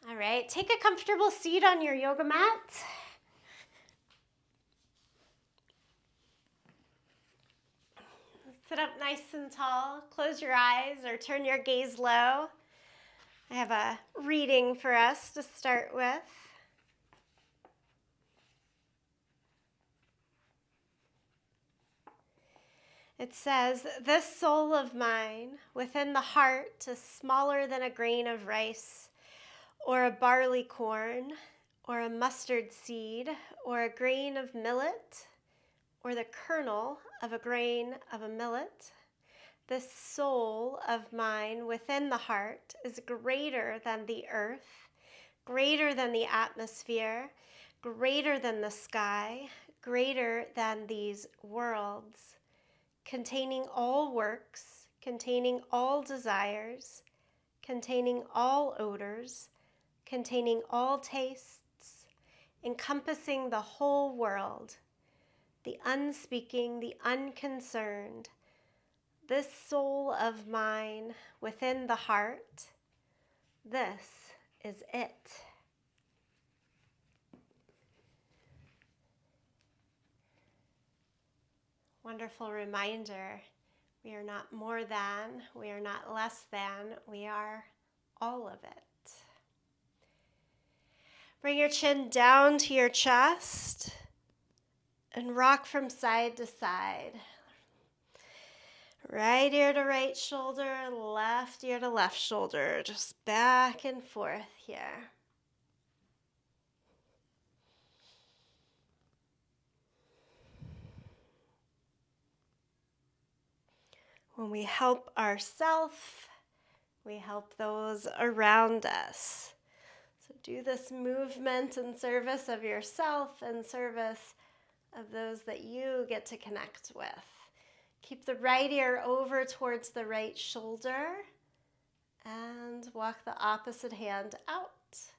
All right, take a comfortable seat on your yoga mat. Sit up nice and tall. Close your eyes or turn your gaze low. I have a reading for us to start with. It says, "This soul of mine within the heart is smaller than a grain of rice, or a barley corn, or a mustard seed, or a grain of millet, or the kernel of a grain of a millet. This soul of mine within the heart is greater than the earth, greater than the atmosphere, greater than the sky, greater than these worlds, containing all works, containing all desires, containing all odors, containing all tastes, encompassing the whole world, the unspeaking, the unconcerned. This soul of mine within the heart, this is it." Wonderful reminder. We are not more than, we are not less than, we are all of it. Bring your chin down to your chest and rock from side to side. Right ear to right shoulder, left ear to left shoulder, just back and forth here. When we help ourselves, we help those around us. So do this movement in service of yourself and service of those that you get to connect with. Keep the right ear over towards the right shoulder and walk the opposite hand out.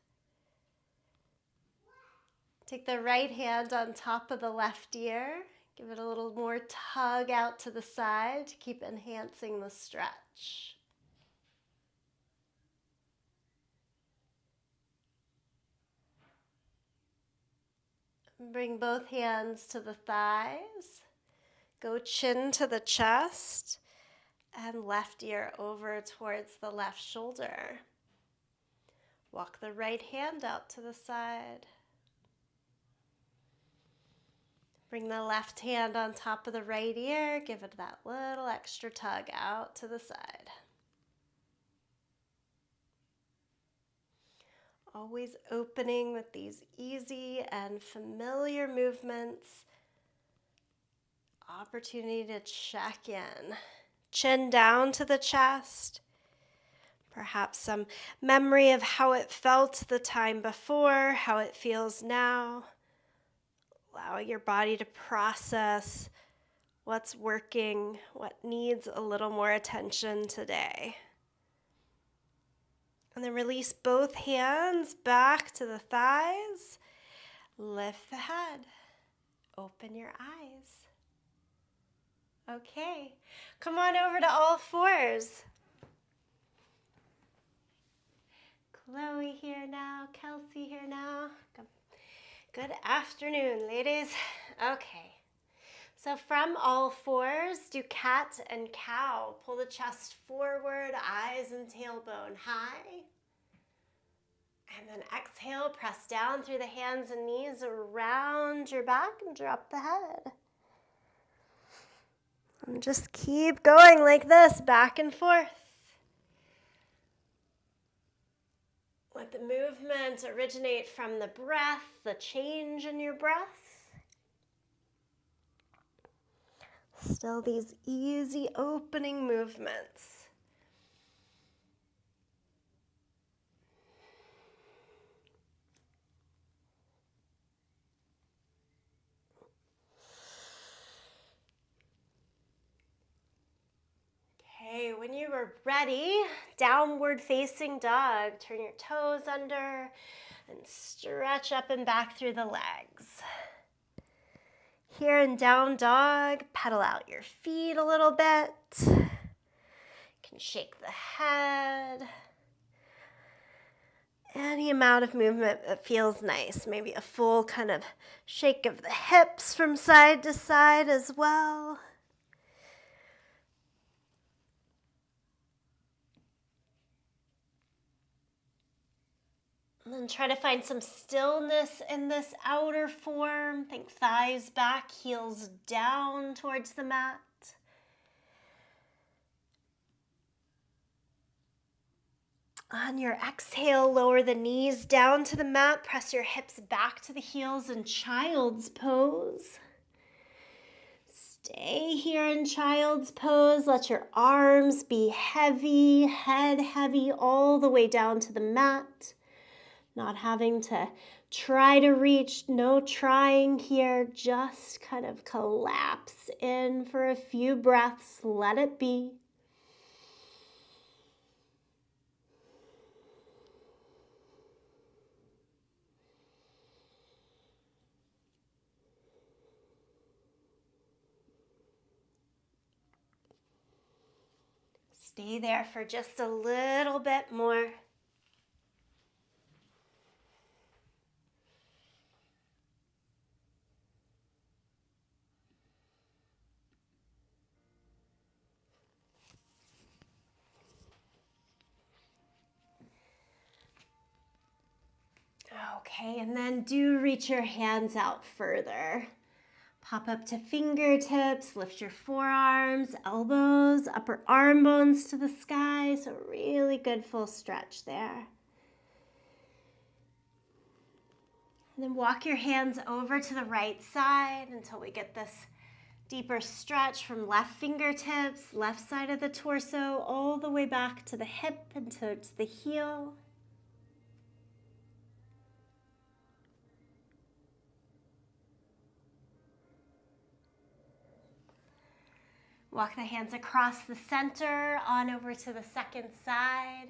Take the right hand on top of the left ear. Give it a little more tug out to the side to keep enhancing the stretch. Bring both hands to the thighs. Go chin to the chest and left ear over towards the left shoulder. Walk the right hand out to the side. Bring the left hand on top of the right ear. Give it that little extra tug out to the side. Always opening with these easy and familiar movements. Opportunity to check in. Chin down to the chest. Perhaps some memory of how it felt the time before, how it feels now. Allow your body to process what's working, what needs a little more attention today. And then release both hands back to the thighs. Lift the head. Open your eyes. Okay, come on over to all fours. Chloe here now, Kelsey here now. Good afternoon, ladies. Okay, so from all fours, do cat and cow. Pull the chest forward, eyes and tailbone high. And then exhale, press down through the hands and knees around your back and drop the head. And just keep going like this, back and forth. Let the movement originate from the breath, the change in your breath. Still these easy opening movements. Okay, when you are ready, downward facing dog. Turn your toes under and stretch up and back through the legs. Here in down dog, pedal out your feet a little bit. You can shake the head. And any amount of movement that feels nice. Maybe a full kind of shake of the hips from side to side as well. And then try to find some stillness in this outer form. Think thighs back, heels down towards the mat. On your exhale, lower the knees down to the mat. Press your hips back to the heels in child's pose. Stay here in child's pose. Let your arms be heavy, head heavy, all the way down to the mat. Not having to try to reach, no trying here. Just kind of collapse in for a few breaths. Let it be. Stay there for just a little bit more. Okay, and then do reach your hands out further. Pop up to fingertips, lift your forearms, elbows, upper arm bones to the sky. So really good full stretch there. And then walk your hands over to the right side until we get this deeper stretch from left fingertips, left side of the torso, all the way back to the hip and towards the heel. Walk the hands across the center, on over to the second side.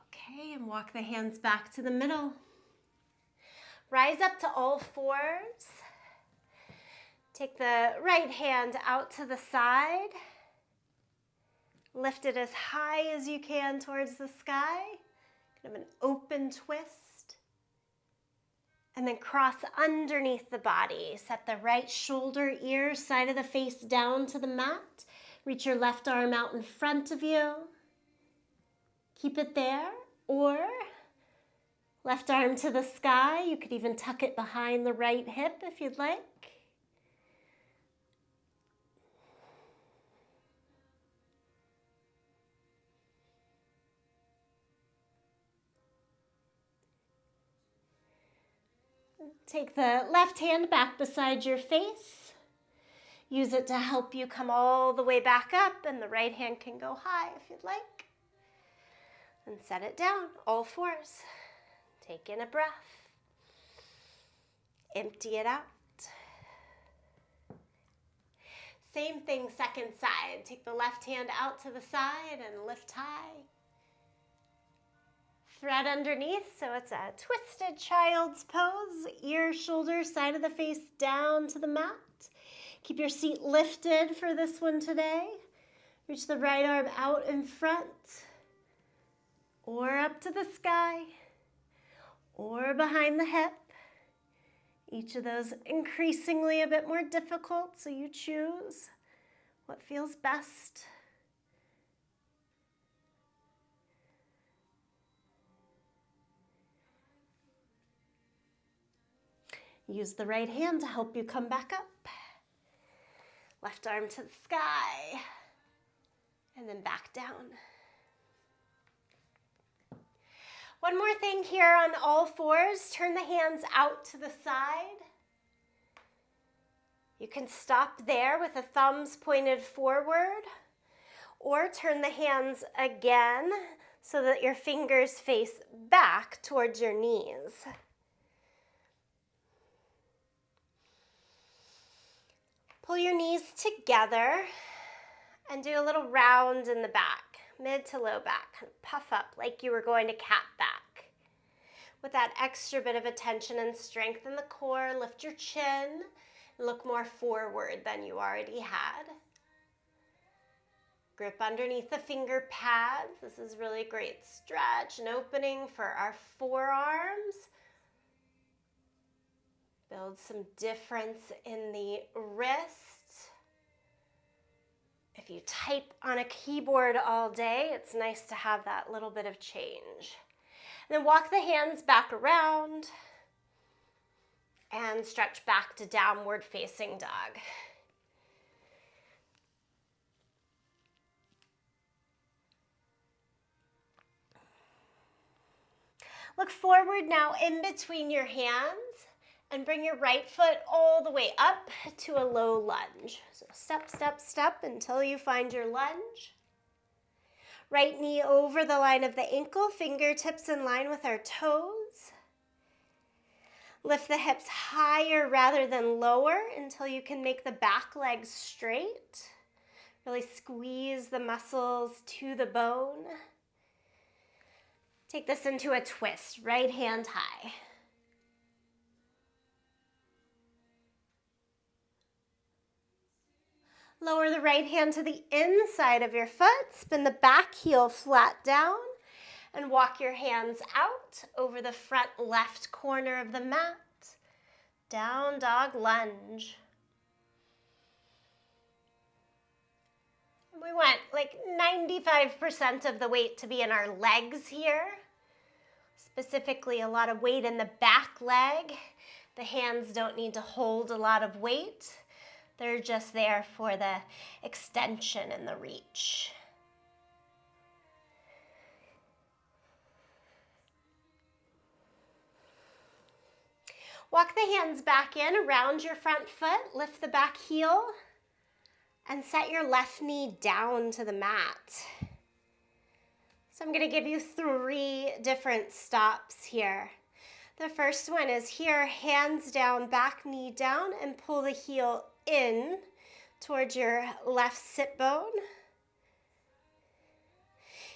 Okay, and walk the hands back to the middle. Rise up to all fours. Take the right hand out to the side. Lift it as high as you can towards the sky. Kind of an open twist. And then cross underneath the body. Set the right shoulder, ear, side of the face down to the mat. Reach your left arm out in front of you. Keep it there. Or left arm to the sky. You could even tuck it behind the right hip if you'd like. Take the left hand back beside your face. Use it to help you come all the way back up, and the right hand can go high if you'd like. And set it down, all fours. Take in a breath. Empty it out. Same thing, second side. Take the left hand out to the side and lift high. Thread underneath, so it's a twisted child's pose. Ear, shoulder, side of the face down to the mat. Keep your seat lifted for this one today. Reach the right arm out in front, or up to the sky, or behind the hip. Each of those increasingly a bit more difficult, so you choose what feels best. Use the right hand to help you come back up. Left arm to the sky, and then back down. One more thing here on all fours, turn the hands out to the side. You can stop there with the thumbs pointed forward, or turn the hands again so that your fingers face back towards your knees. Pull your knees together and do a little round in the back, mid to low back. Kind of puff up like you were going to cat back. with that extra bit of attention and strength in the core. Lift your chin. Look more forward than you already had. Grip underneath the finger pads. This is really a great stretch and opening for our forearms. Build some difference in the wrist. If you type on a keyboard all day, it's nice to have that little bit of change. And then walk the hands back around and stretch back to downward facing dog. Look forward now in between your hands and bring your right foot all the way up to a low lunge. So step, step, step until you find your lunge. Right knee over the line of the ankle, fingertips in line with our toes. Lift the hips higher rather than lower until you can make the back leg straight. Really squeeze the muscles to the bone. Take this into a twist, right hand high. Lower the right hand to the inside of your foot, spin the back heel flat down, and walk your hands out over the front left corner of the mat. Down dog lunge. We want like 95% of the weight to be in our legs here. Specifically, a lot of weight in the back leg. The hands don't need to hold a lot of weight. They're just there for the extension and the reach. Walk the hands back in around your front foot, lift the back heel, and set your left knee down to the mat. So I'm going to give you 3 different stops here. The first one is here, hands down, back knee down, and pull the heel in towards your left sit bone.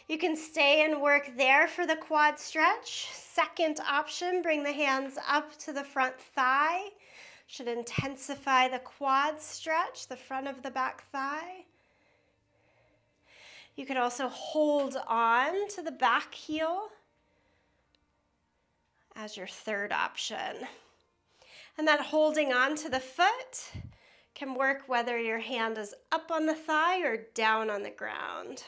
You can stay and work there for the quad stretch. Second option, bring the hands up to the front thigh. Should intensify the quad stretch, the front of the back thigh. You could also hold on to the back heel as your third option. And that holding on to the foot can work whether your hand is up on the thigh or down on the ground.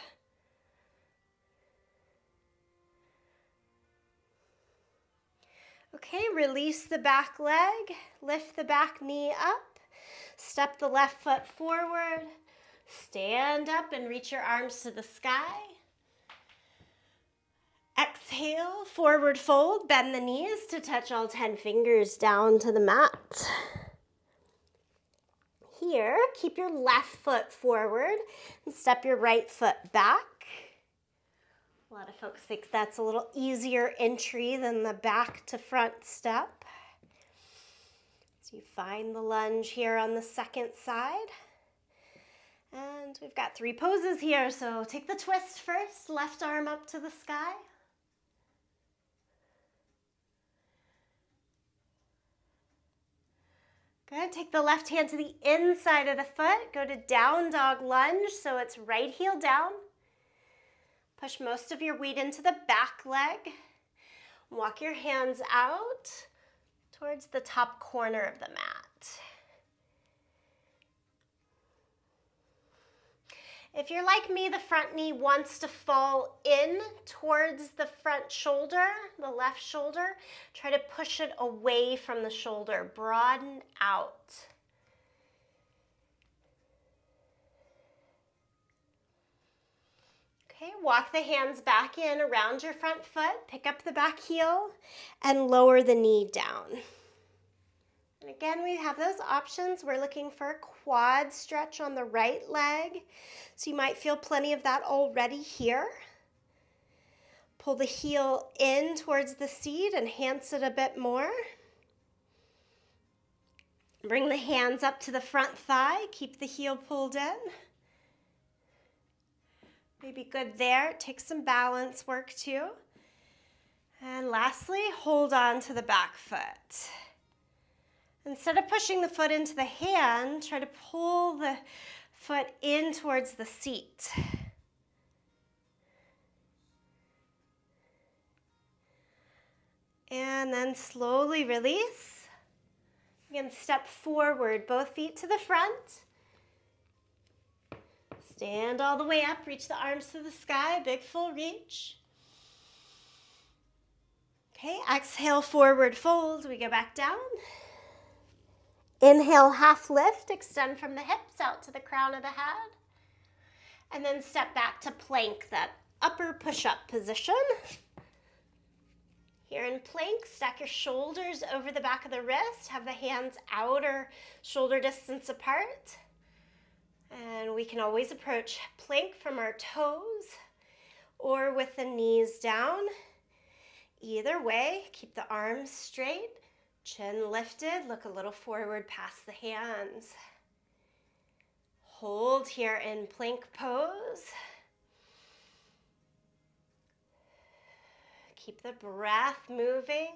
Okay, release the back leg, lift the back knee up, step the left foot forward, stand up and reach your arms to the sky. Exhale, forward fold, bend the knees to touch all 10 fingers down to the mat. Here, keep your left foot forward and step your right foot back. A lot of folks think that's a little easier entry than the back to front step. So you find the lunge here on the second side. And we've got 3 poses here, so take the twist first, left arm up to the sky. Good, take the left hand to the inside of the foot, go to down dog lunge, so it's right heel down. Push most of your weight into the back leg. Walk your hands out towards the top corner of the mat. If you're like me, the front knee wants to fall in towards the front shoulder, the left shoulder. Try to push it away from the shoulder. Broaden out. Okay, walk the hands back in around your front foot. Pick up the back heel and lower the knee down. And again, we have those options. We're looking for a quad stretch on the right leg. So you might feel plenty of that already here. Pull the heel in towards the seat, enhance it a bit more. Bring the hands up to the front thigh. Keep the heel pulled in. Maybe good there. Take some balance work too. And lastly, hold on to the back foot. Instead of pushing the foot into the hand, try to pull the foot in towards the seat. And then slowly release. Again, step forward, both feet to the front. Stand all the way up, reach the arms to the sky, big full reach. Okay, exhale, forward fold. We go back down. Inhale, half lift, extend from the hips out to the crown of the head. And then step back to plank, that upper push-up position. Here in plank, stack your shoulders over the back of the wrist, have the hands outer shoulder distance apart. And we can always approach plank from our toes or with the knees down. Either way, keep the arms straight, chin lifted, look a little forward past the hands. Hold here in plank pose. Keep the breath moving.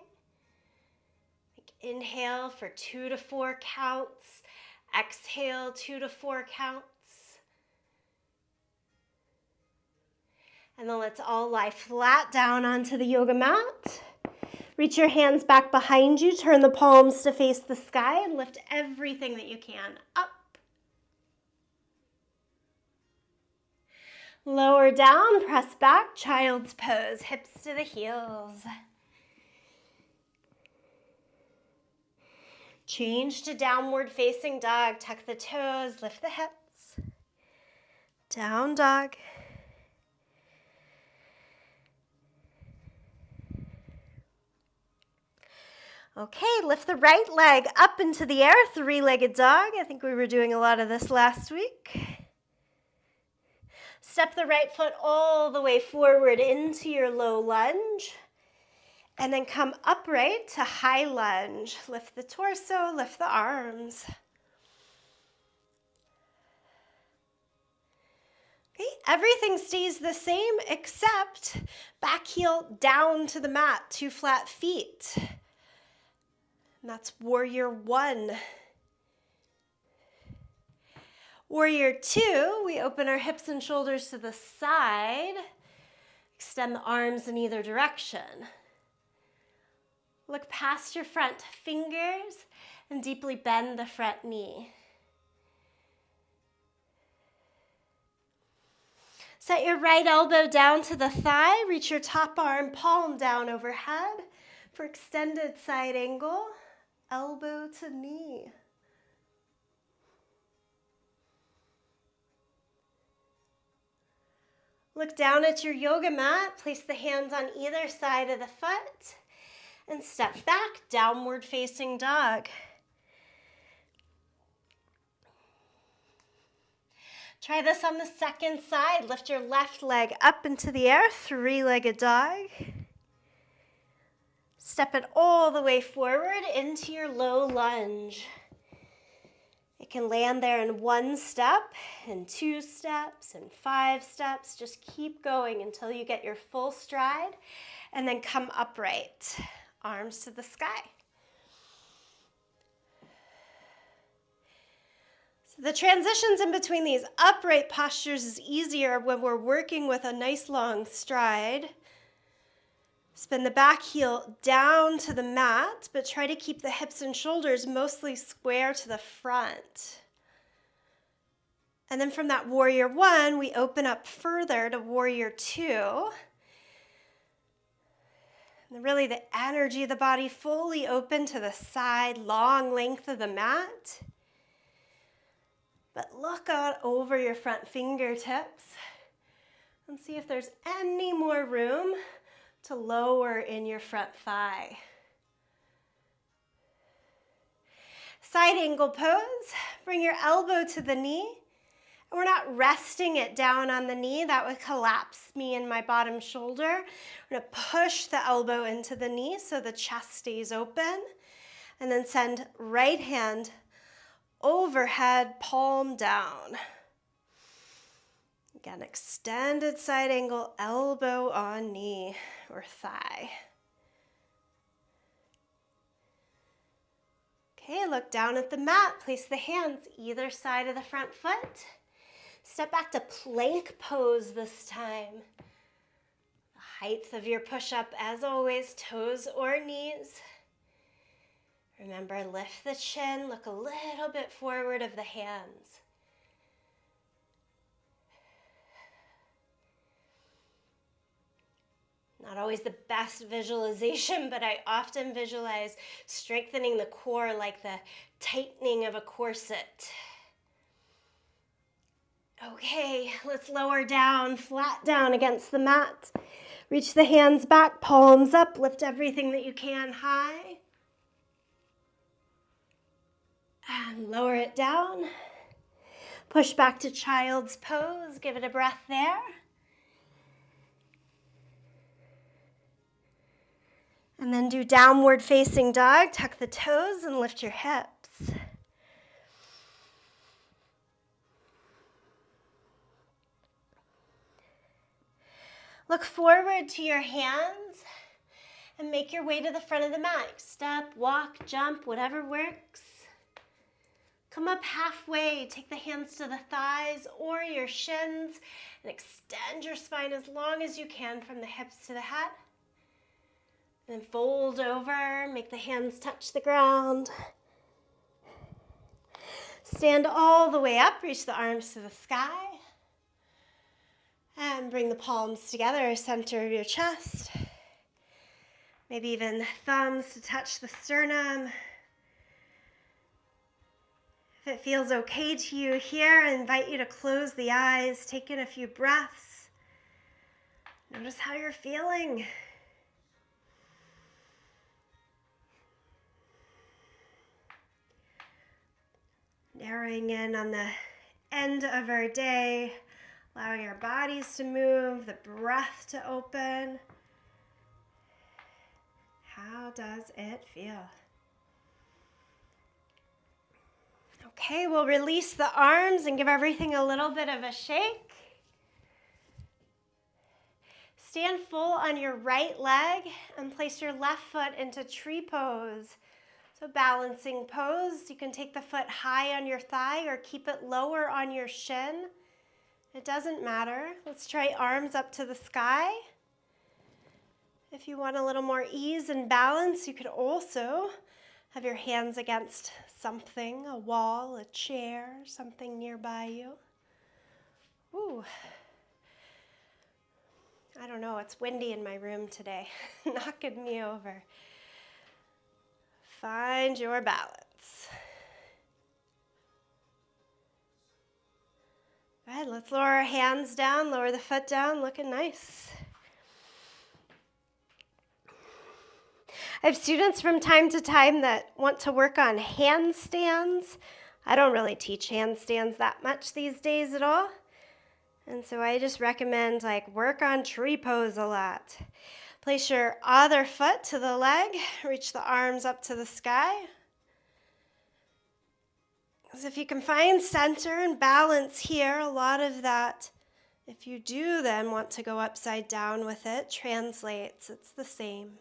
Inhale for 2 to 4 counts. Exhale, 2 to 4 counts. And then let's all lie flat down onto the yoga mat. Reach your hands back behind you. Turn the palms to face the sky and lift everything that you can up. Lower down, press back, child's pose, hips to the heels. Change to downward facing dog, tuck the toes, lift the hips. Down dog. Okay, lift the right leg up into the air, three-legged dog. I think we were doing a lot of this last week. Step the right foot all the way forward into your low lunge. And then come upright to high lunge. Lift the torso, lift the arms. Okay, everything stays the same except back heel down to the mat, 2 flat feet. And that's warrior 1. Warrior 2, we open our hips and shoulders to the side. Extend the arms in either direction. Look past your front fingers and deeply bend the front knee. Set your right elbow down to the thigh. Reach your top arm, palm down overhead for extended side angle, elbow to knee. Look down at your yoga mat. Place the hands on either side of the foot. And step back, downward facing dog. Try this on the second side. Lift your left leg up into the air, three-legged dog. Step it all the way forward into your low lunge. It can land there in 1 step, in 2 steps, in 5 steps. Just keep going until you get your full stride and then come upright. Arms to the sky. So the transitions in between these upright postures is easier when we're working with a nice long stride. Spin the back heel down to the mat, but try to keep the hips and shoulders mostly square to the front. And then from that warrior 1, we open up further to warrior 2. And really the energy of the body fully open to the side, long length of the mat. But look out over your front fingertips and see if there's any more room to lower in your front thigh. Side angle pose. Bring your elbow to the knee. And we're not resting it down on the knee. That would collapse me in my bottom shoulder. We're going to push the elbow into the knee so the chest stays open. And then send right hand overhead, palm down. Again, extended side angle, elbow on knee or thigh. Okay, look down at the mat. Place the hands either side of the front foot. Step back to plank pose this time. The height of your push-up, as always, toes or knees. Remember, lift the chin, look a little bit forward of the hands. Not always the best visualization, but I often visualize strengthening the core like the tightening of a corset. Okay, let's lower down, flat down against the mat. Reach the hands back, palms up, lift everything that you can high. And lower it down. Push back to child's pose, give it a breath there. And then do downward facing dog, tuck the toes and lift your hips. Look forward to your hands and make your way to the front of the mat. Step, walk, jump, whatever works. Come up halfway, take the hands to the thighs or your shins and extend your spine as long as you can from the hips to the head. Then fold over, make the hands touch the ground. Stand all the way up, reach the arms to the sky. And bring the palms together, center of your chest. Maybe even thumbs to touch the sternum. If it feels okay to you here, I invite you to close the eyes, take in a few breaths. Notice how you're feeling. Narrowing in on the end of our day, allowing our bodies to move, the breath to open. How does it feel? Okay, we'll release the arms and give everything a little bit of a shake. Stand full on your right leg and place your left foot into tree pose. So balancing pose, you can take the foot high on your thigh or keep it lower on your shin. It doesn't matter. Let's try arms up to the sky. If you want a little more ease and balance, you could also have your hands against something, a wall, a chair, something nearby you. Ooh. I don't know, it's windy in my room today, knocking me over. Find your balance. All right, let's lower our hands down, lower the foot down, looking nice. I have students from time to time that want to work on handstands. I don't really teach handstands that much these days at all. And so I just recommend work on tree pose a lot. Place your other foot to the leg, reach the arms up to the sky. So if you can find center and balance here, a lot of that, if you do then want to go upside down with it, translates, it's the same.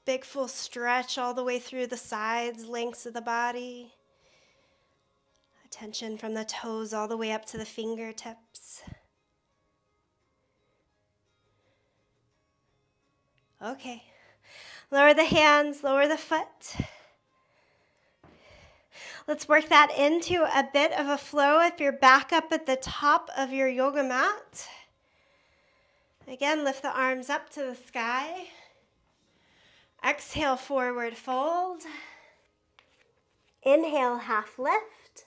Big full stretch all the way through the sides, lengths of the body. Attention from the toes all the way up to the fingertips. Okay, lower the hands, lower the foot. Let's work that into a bit of a flow if you're back up at the top of your yoga mat. Again, lift the arms up to the sky. Exhale, forward fold. Inhale, half lift.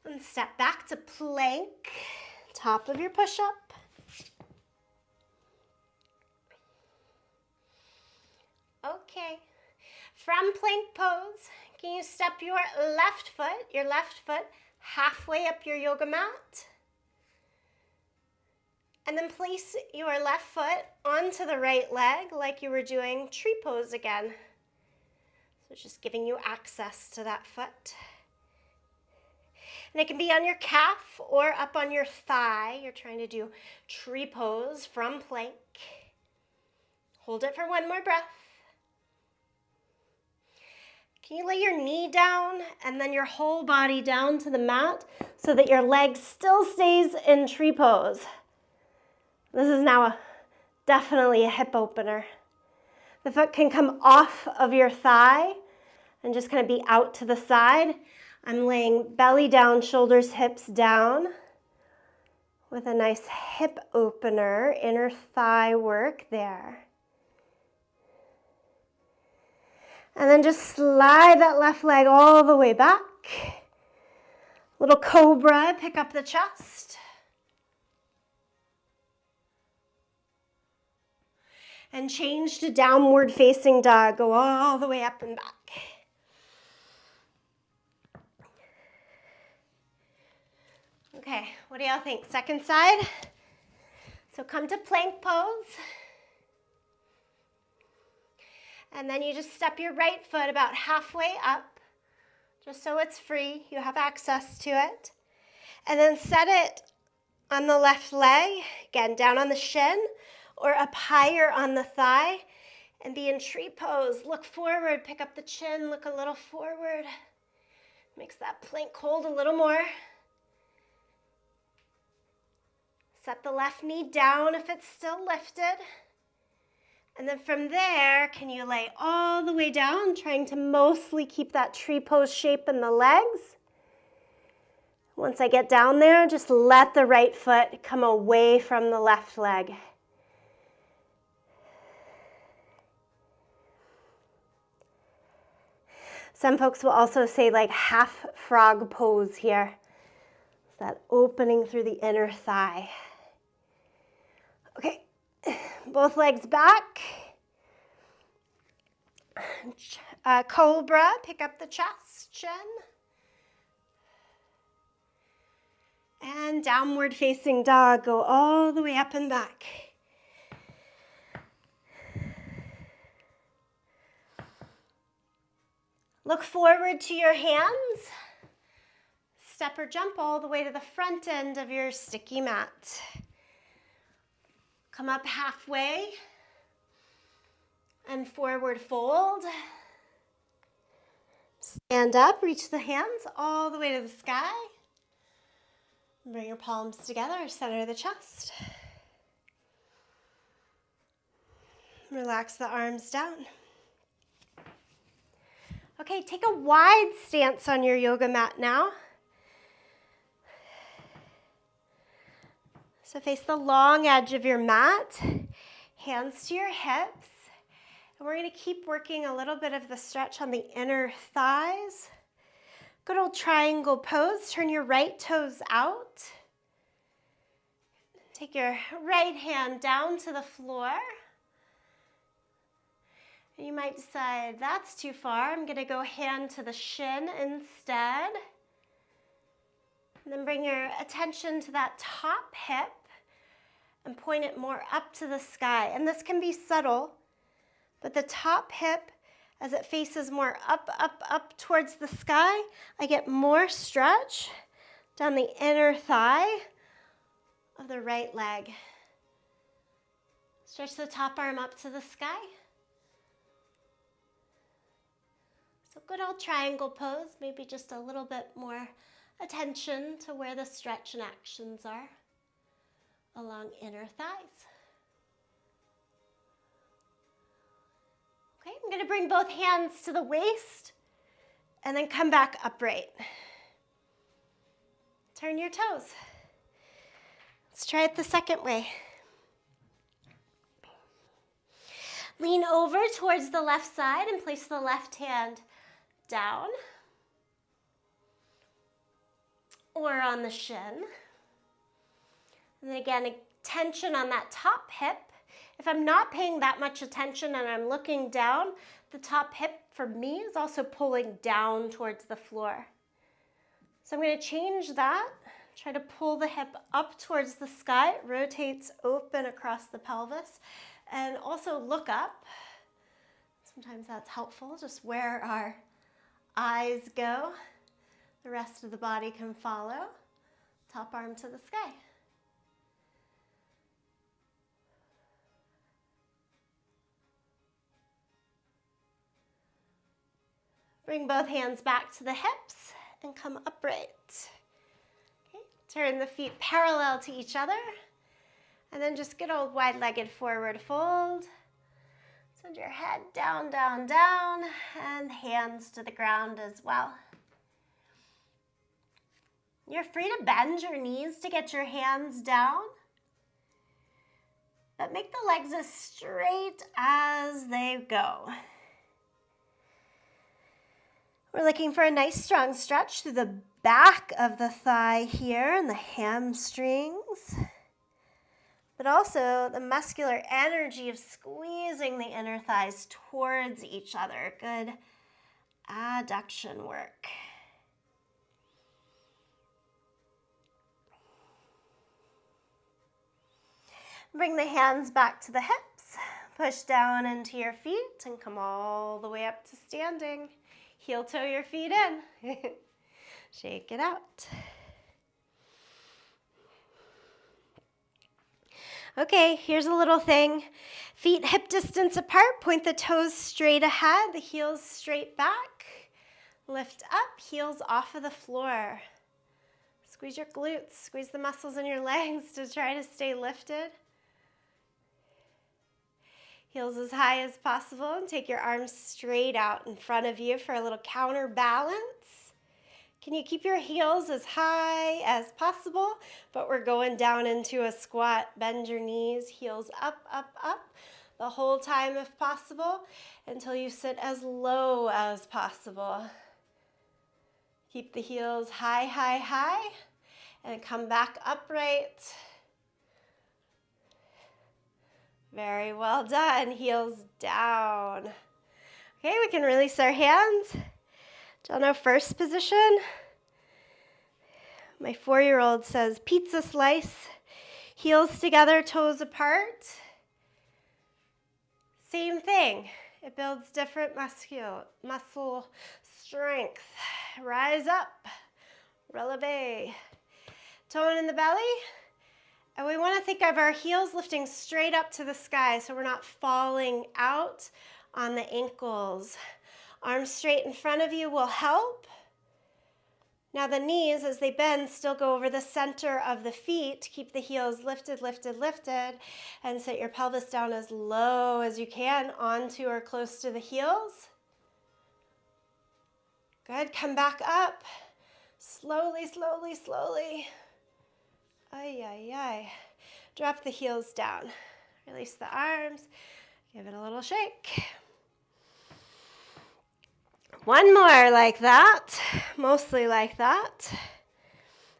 And step back to plank, top of your push-up. Okay, from plank pose, can you step your left foot halfway up your yoga mat? And then place your left foot onto the right leg like you were doing tree pose again. So just giving you access to that foot. And it can be on your calf or up on your thigh. You're trying to do tree pose from plank. Hold it for one more breath. Can you lay your knee down and then your whole body down to the mat so that your leg still stays in tree pose? This is now definitely a hip opener. The foot can come off of your thigh and just kind of be out to the side. I'm laying belly down, shoulders, hips down with a nice hip opener, inner thigh work there. And then just slide that left leg all the way back. Little cobra, pick up the chest. And change to downward facing dog. Go all the way up and back. Okay, what do y'all think? Second side. So come to plank pose. And then you just step your right foot about halfway up, just so it's free. You have access to it. And then set it on the left leg, again, down on the shin, or up higher on the thigh, and be in tree pose. Look forward, pick up the chin, look a little forward. Makes that plank hold a little more. Set the left knee down if it's still lifted. And then from there, can you lay all the way down, trying to mostly keep that tree pose shape in the legs. Once I get down there, just let the right foot come away from the left leg. Some folks will also say like half frog pose here. It's that opening through the inner thigh. Okay, both legs back. Cobra, pick up the chest, chin. And downward facing dog, go all the way up and back. Look forward to your hands. Step or jump all the way to the front end of your sticky mat. Come up halfway and forward fold. Stand up, reach the hands all the way to the sky. Bring your palms together, center the chest. Relax the arms down. Okay, take a wide stance on your yoga mat now. So face the long edge of your mat, hands to your hips. And we're going to keep working a little bit of the stretch on the inner thighs. Good old triangle pose. Turn your right toes out. Take your right hand down to the floor. And you might decide that's too far. I'm going to go hand to the shin instead. And then bring your attention to that top hip and point it more up to the sky. And this can be subtle, but the top hip, as it faces more up towards the sky, I get more stretch down the inner thigh of the right leg. Stretch the top arm up to the sky. So good old triangle pose, maybe just a little bit more attention to where the stretch and actions are along inner thighs. Okay, I'm going to bring both hands to the waist and then come back upright. Turn your toes. Let's try it the second way. Lean over towards the left side and place the left hand down or on the shin. And then again, tension on that top hip. If I'm not paying that much attention and I'm looking down, the top hip for me is also pulling down towards the floor. So I'm going to change that. Try to pull the hip up towards the sky. It rotates open across the pelvis. And also look up. Sometimes that's helpful, just where our eyes go. The rest of the body can follow. Top arm to the sky. Bring both hands back to the hips and come upright. Okay. Turn the feet parallel to each other. And then just good old wide-legged forward fold. Send your head down, down, down, and hands to the ground as well. You're free to bend your knees to get your hands down, but make the legs as straight as they go. We're looking for a nice strong stretch through the back of the thigh here and the hamstrings, but also the muscular energy of squeezing the inner thighs towards each other. Good adduction work. Bring the hands back to the hips, push down into your feet and come all the way up to standing. Heel toe your feet in. Shake it out. Okay, here's a little thing. Feet hip distance apart, point the toes straight ahead, the heels straight back. Lift up, heels off of the floor. Squeeze your glutes, squeeze the muscles in your legs to try to stay lifted. Heels as high as possible, and take your arms straight out in front of you for a little counterbalance. Can you keep your heels as high as possible? But we're going down into a squat. Bend your knees, heels up, up, up, the whole time if possible, until you sit as low as possible. Keep the heels high, high, high, and come back upright. Very well done. Heels down. Okay, we can release our hands. Down our first position. My 4-year-old says pizza slice. Heels together, toes apart. Same thing. It builds different muscle strength. Rise up. Releve. Tone in the belly. And we want to think of our heels lifting straight up to the sky so we're not falling out on the ankles. Arms straight in front of you will help. Now the knees, as they bend, still go over the center of the feet. Keep the heels lifted, lifted, lifted, and set your pelvis down as low as you can onto or close to the heels. Good, come back up. Slowly, slowly, slowly. Ay, ay, ay. Drop the heels down. Release the arms. Give it a little shake. One more like that. Mostly like that.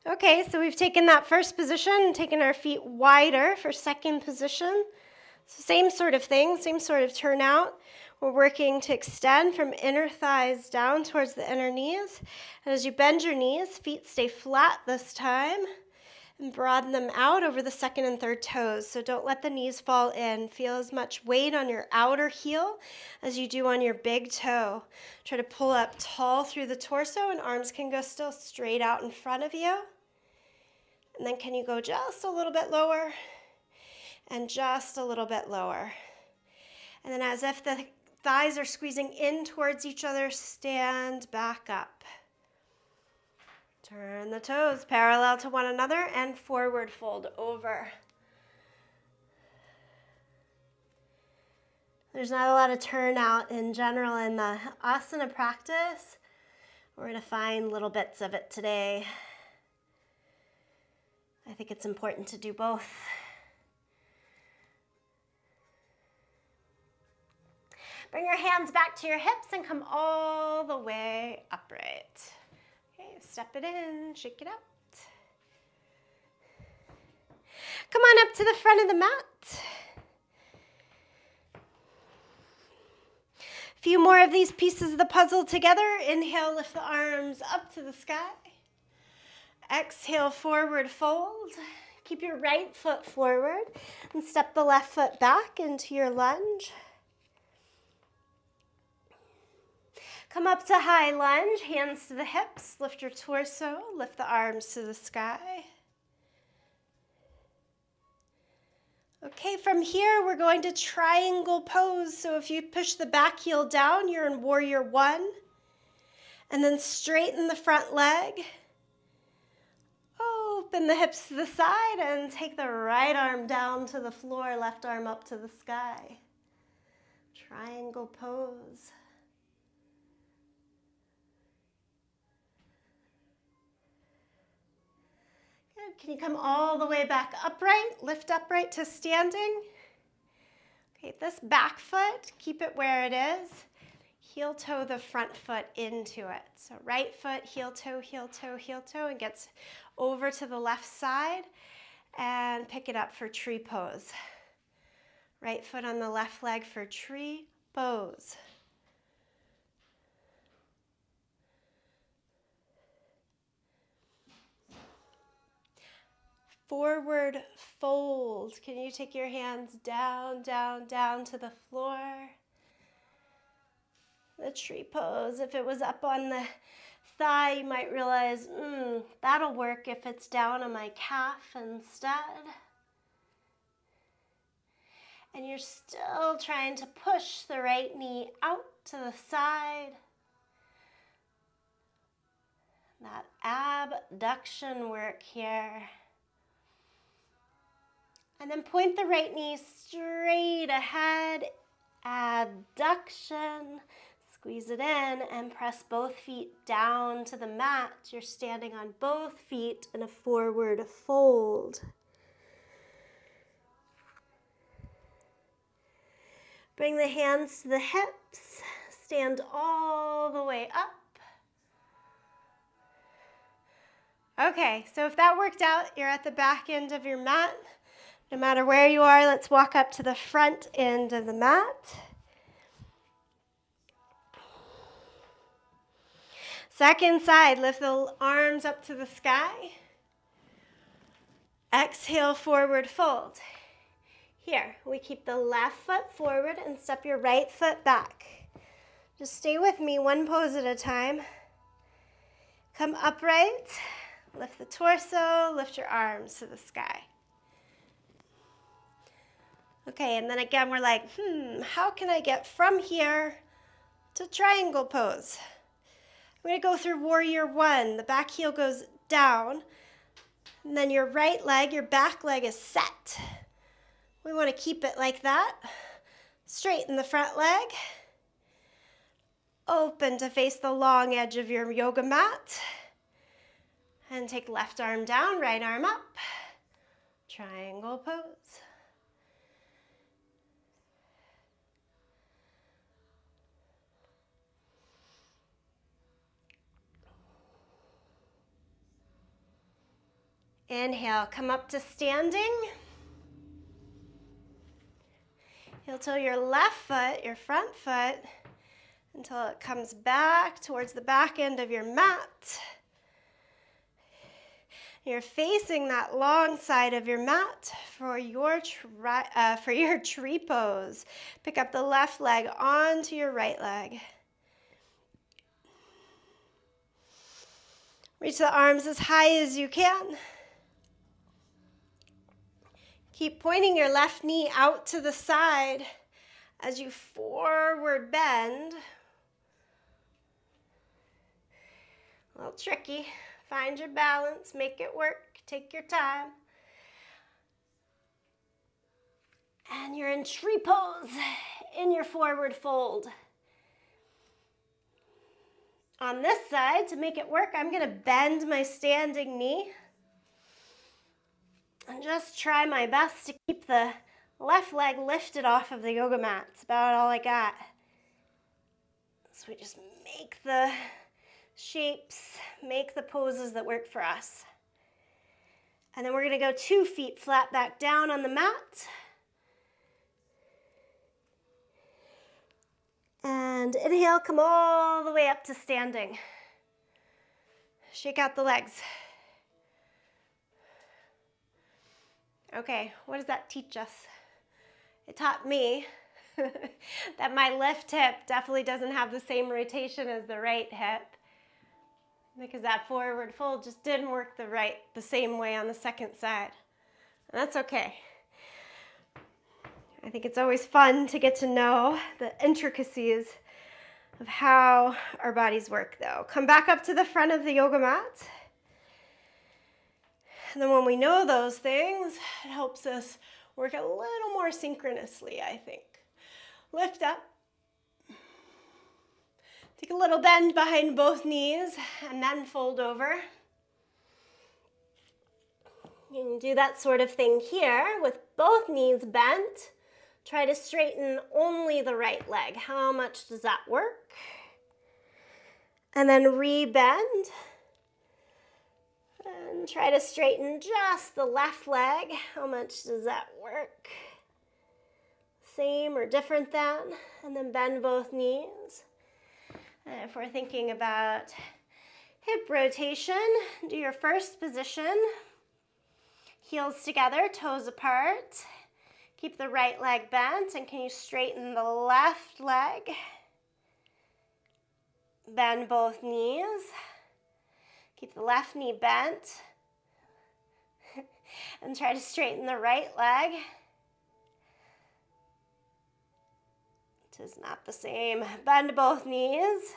Okay, so we've taken that first position, taken our feet wider for second position. So same sort of thing, same sort of turnout. We're working to extend from inner thighs down towards the inner knees. And as you bend your knees, feet stay flat this time. And broaden them out over the second and third toes. So don't let the knees fall in. Feel as much weight on your outer heel as you do on your big toe. Try to pull up tall through the torso, and arms can go still straight out in front of you. And then can you go just a little bit lower and just a little bit lower. And then as if the thighs are squeezing in towards each other, stand back up. Turn the toes parallel to one another and forward fold over. There's not a lot of turnout in general in the asana practice. We're going to find little bits of it today. I think it's important to do both. Bring your hands back to your hips and come all the way upright. Step it in, shake it out. Come on up to the front of the mat. A few more of these pieces of the puzzle together. Inhale, lift the arms up to the sky. Exhale, forward fold. Keep your right foot forward and step the left foot back into your lunge. Come up to high lunge, hands to the hips, lift your torso, lift the arms to the sky. Okay, from here we're going to triangle pose. So if you push the back heel down, you're in warrior one. And then straighten the front leg. Open the hips to the side and take the right arm down to the floor, left arm up to the sky. Triangle pose. Good. Can you come all the way back upright? Lift upright to standing. Okay, this back foot, keep it where it is. Heel toe the front foot into it. So right foot, heel toe, heel toe, heel toe, and gets over to the left side and pick it up for tree pose. Right foot on the left leg for tree pose. Forward fold. Can you take your hands down, down, down to the floor? The tree pose. If it was up on the thigh, you might realize, that'll work if it's down on my calf instead. And you're still trying to push the right knee out to the side. That abduction work here. And then point the right knee straight ahead, adduction, squeeze it in and press both feet down to the mat. You're standing on both feet in a forward fold. Bring the hands to the hips, stand all the way up. Okay, so if that worked out, you're at the back end of your mat. No matter where you are, let's walk up to the front end of the mat. Second side, lift the arms up to the sky. Exhale, forward fold. Here, we keep the left foot forward and step your right foot back. Just stay with me, one pose at a time. Come upright, lift the torso, lift your arms to the sky. Okay, and then again, we're like, how can I get from here to triangle pose? I'm going to go through warrior one. The back heel goes down, and then your right leg, your back leg is set. We want to keep it like that. Straighten the front leg. Open to face the long edge of your yoga mat. And take left arm down, right arm up. Triangle pose. Inhale, come up to standing. Heel toe your left foot, your front foot, until it comes back towards the back end of your mat. You're facing that long side of your mat for your tree pose. Pick up the left leg onto your right leg. Reach the arms as high as you can. Keep pointing your left knee out to the side as you forward bend. A little tricky. Find your balance, make it work, take your time. And you're in tree pose in your forward fold. On this side, to make it work, I'm going to bend my standing knee. And just try my best to keep the left leg lifted off of the yoga mat. It's about all I got. So we just make the shapes, make the poses that work for us. And then we're going to go 2 feet flat back down on the mat. And inhale, come all the way up to standing. Shake out the legs. Okay, what does that teach us? It taught me that my left hip definitely doesn't have the same rotation as the right hip, because that forward fold just didn't work the same way on the second side. And that's okay. I think it's always fun to get to know the intricacies of how our bodies work though. Come back up to the front of the yoga mat. And then when we know those things, it helps us work a little more synchronously, I think. Lift up. Take a little bend behind both knees and then fold over. You can do that sort of thing here with both knees bent. Try to straighten only the right leg. How much does that work? And then re-bend. And try to straighten just the left leg. How much does that work? Same or different than. And then bend both knees. And if we're thinking about hip rotation, do your first position. Heels together, toes apart. Keep the right leg bent, and can you straighten the left leg? Bend both knees. Keep the left knee bent. And try to straighten the right leg. It is not the same. Bend both knees.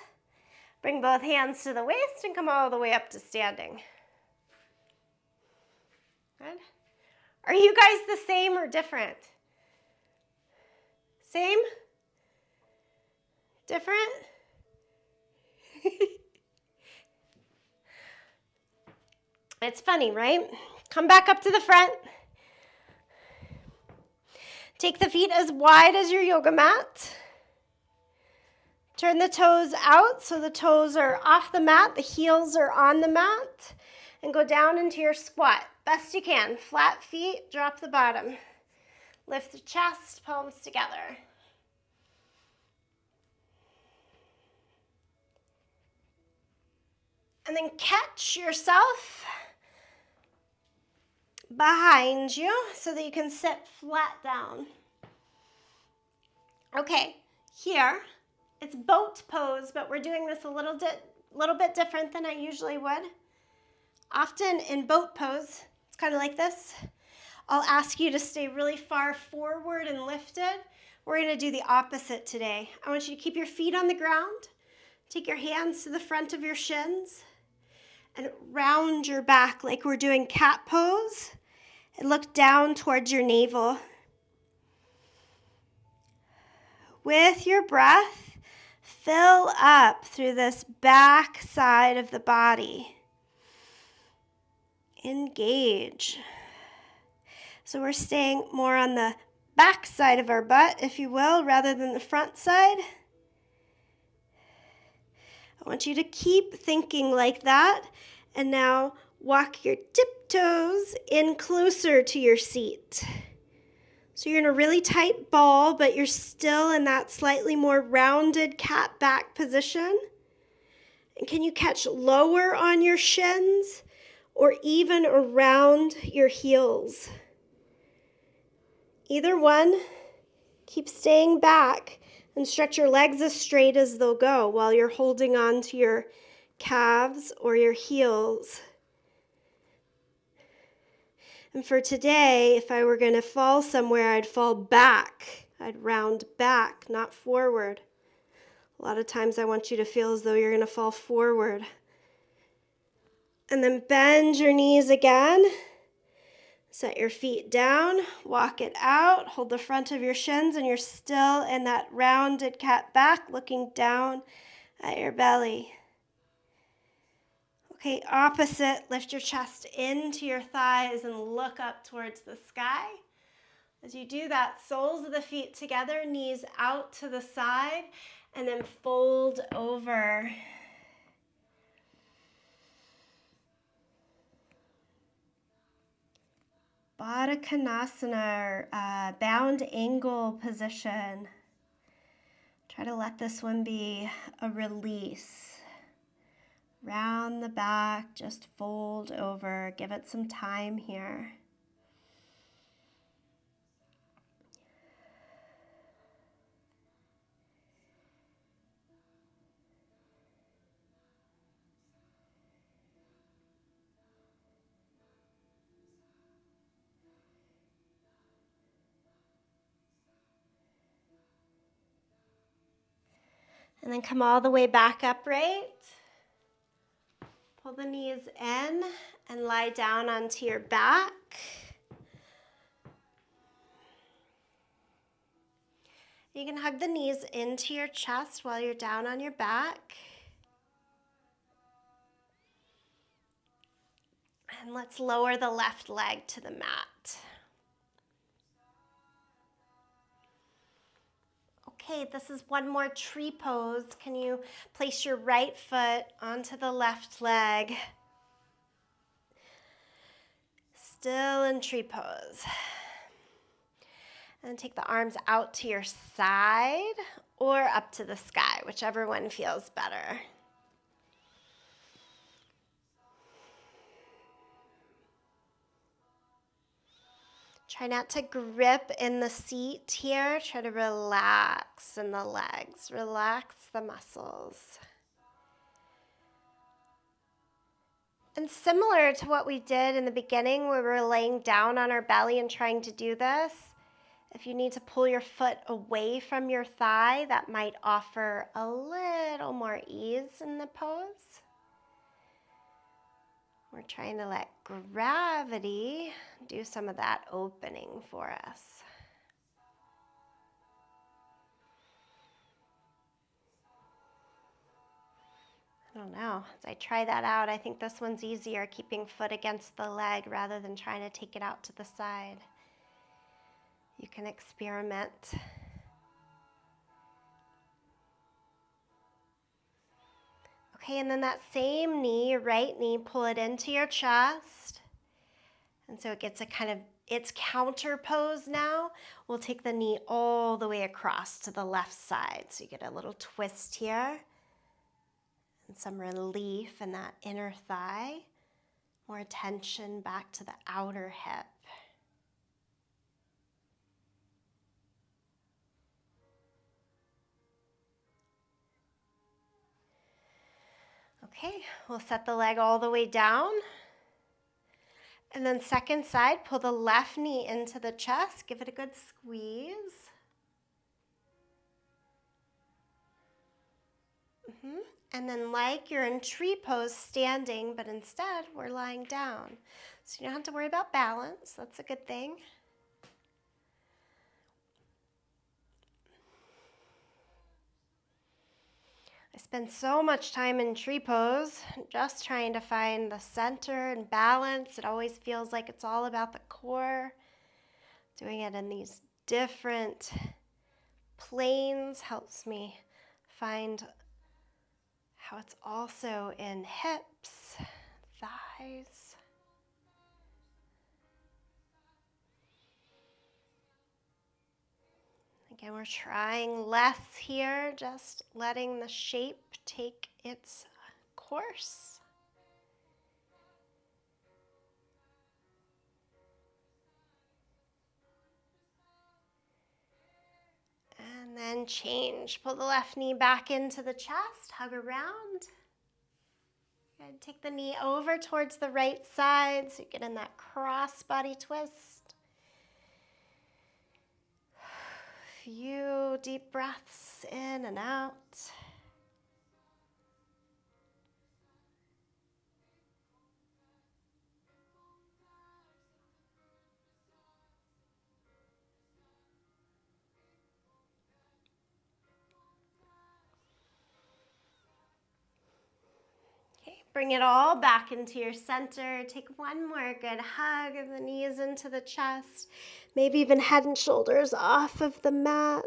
Bring both hands to the waist and come all the way up to standing. Good. Are you guys the same or different? Same? Different? It's funny, right? Come back up to the front. Take the feet as wide as your yoga mat. Turn the toes out so the toes are off the mat, the heels are on the mat, and go down into your squat. Best you can. Flat feet, drop the bottom. Lift the chest, palms together. And then catch yourself behind you so that you can sit flat down. Okay, here, it's boat pose, but we're doing this a little bit different than I usually would. Often in boat pose, it's kind of like this. I'll ask you to stay really far forward and lifted. We're going to do the opposite today. I want you to keep your feet on the ground. Take your hands to the front of your shins and round your back like we're doing cat pose. And look down towards your navel. With your breath, fill up through this back side of the body. Engage. So we're staying more on the back side of our butt, if you will, rather than the front side. I want you to keep thinking like that. And now walk your tiptoes in closer to your seat. So you're in a really tight ball, but you're still in that slightly more rounded cat back position. And can you catch lower on your shins or even around your heels? Either one, keep staying back and stretch your legs as straight as they'll go while you're holding on to your calves or your heels. And for today, if I were going to fall somewhere, I'd fall back. I'd round back, not forward. A lot of times I want you to feel as though you're going to fall forward. And then bend your knees again. Set your feet down, walk it out, hold the front of your shins, and you're still in that rounded cat back, looking down at your belly. Okay, opposite, lift your chest into your thighs and look up towards the sky. As you do that, soles of the feet together, knees out to the side, and then fold over. Baddha Konasana, or bound angle position. Try to let this one be a release. Round the back, just fold over. Give it some time here. And then come all the way back upright. Pull the knees in and lie down onto your back. You can hug the knees into your chest while you're down on your back. And let's lower the left leg to the mat. Okay, this is one more tree pose. Can you place your right foot onto the left leg? Still in tree pose. And take the arms out to your side or up to the sky, whichever one feels better. Try not to grip in the seat here. Try to relax in the legs. Relax the muscles. And similar to what we did in the beginning, where we were laying down on our belly and trying to do this, if you need to pull your foot away from your thigh, that might offer a little more ease in the pose. We're trying to let gravity do some of that opening for us. I don't know. As I try that out, I think this one's easier, keeping foot against the leg rather than trying to take it out to the side. You can experiment. Okay, and then that same knee, your right knee, pull it into your chest. And so it gets a kind of its counter pose now. We'll take the knee all the way across to the left side. So you get a little twist here and some relief in that inner thigh. More attention back to the outer hip. Okay, we'll set the leg all the way down. And then second side, pull the left knee into the chest. Give it a good squeeze. And then like you're in tree pose standing, but instead we're lying down. So you don't have to worry about balance. That's a good thing. I spend so much time in tree pose, just trying to find the center and balance. It always feels like it's all about the core. Doing it in these different planes helps me find how it's also in hips, thighs. Again, we're trying less here, just letting the shape take its course. And then change. Pull the left knee back into the chest, hug around. And take the knee over towards the right side so you get in that cross body twist. Few deep breaths in and out. Bring it all back into your center. Take one more good hug of the knees into the chest. Maybe even head and shoulders off of the mat.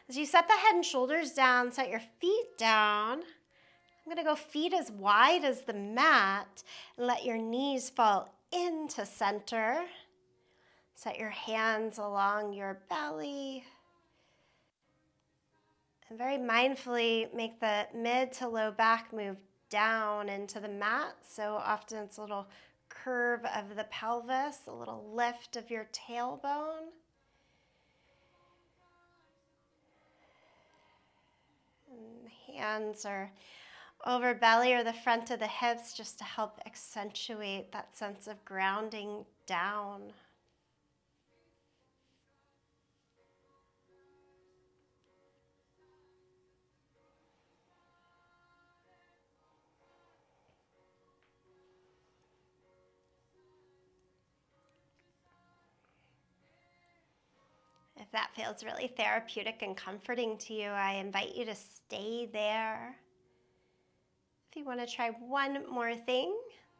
As you set the head and shoulders down, set your feet down. I'm going to go feet as wide as the mat and let your knees fall into center. Set your hands along your belly. And very mindfully make the mid to low back move down into the mat. So often it's a little curve of the pelvis, a little lift of your tailbone. And hands are over belly or the front of the hips just to help accentuate that sense of grounding down. If that feels really therapeutic and comforting to you, I invite you to stay there. If you want to try one more thing,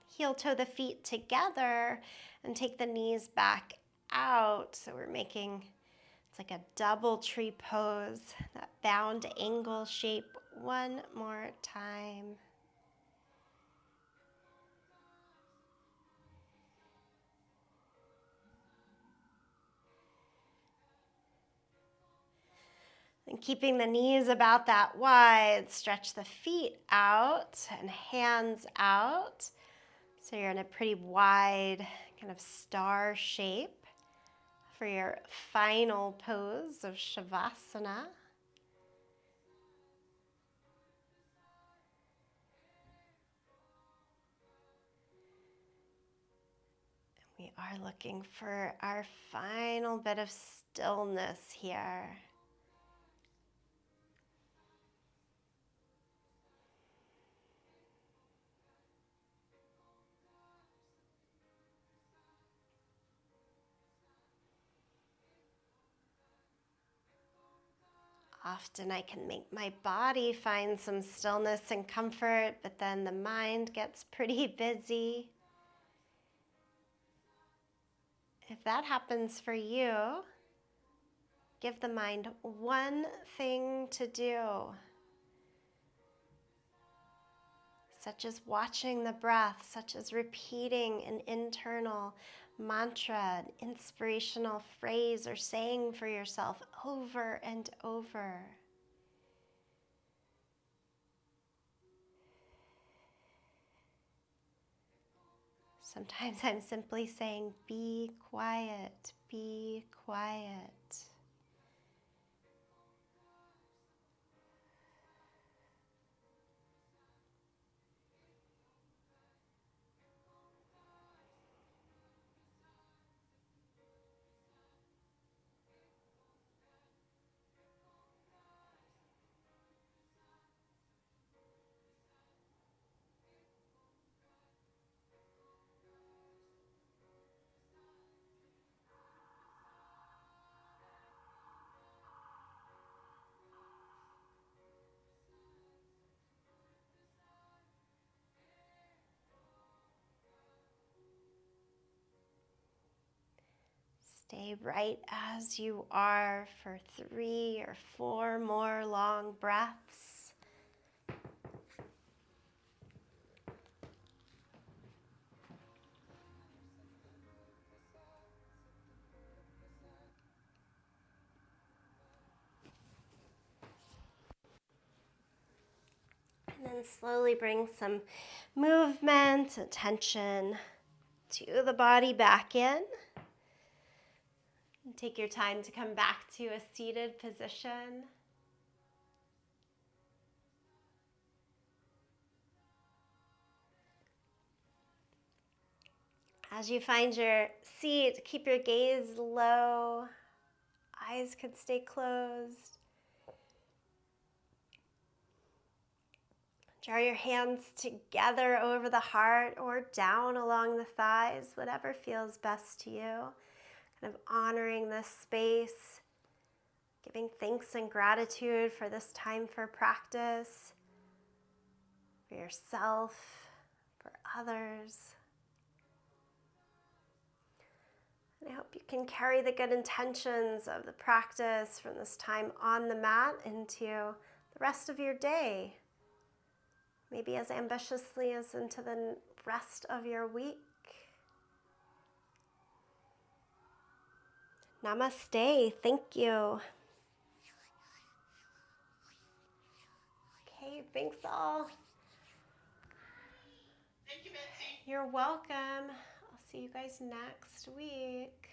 heel toe the feet together and take the knees back out. So we're making, it's like a double tree pose, that bound angle shape. One more time. And keeping the knees about that wide, stretch the feet out and hands out. So you're in a pretty wide kind of star shape for your final pose of Shavasana. We are looking for our final bit of stillness here. Often I can make my body find some stillness and comfort, but then the mind gets pretty busy. If that happens for you, give the mind one thing to do, such as watching the breath, such as repeating an internal mantra, an inspirational phrase, or saying for yourself over and over. Sometimes I'm simply saying, be quiet, be quiet. Stay right as you are for 3 or 4 more long breaths. And then slowly bring some movement, attention to the body back in. And take your time to come back to a seated position. As you find your seat, keep your gaze low. Eyes could stay closed. Draw your hands together over the heart or down along the thighs, whatever feels best to you. Kind of honoring this space, giving thanks and gratitude for this time for practice, for yourself, for others. And I hope you can carry the good intentions of the practice from this time on the mat into the rest of your day. Maybe as ambitiously as into the rest of your week. Namaste. Thank you. Okay, thanks all. Thank you, Betsy. You're welcome. I'll see you guys next week.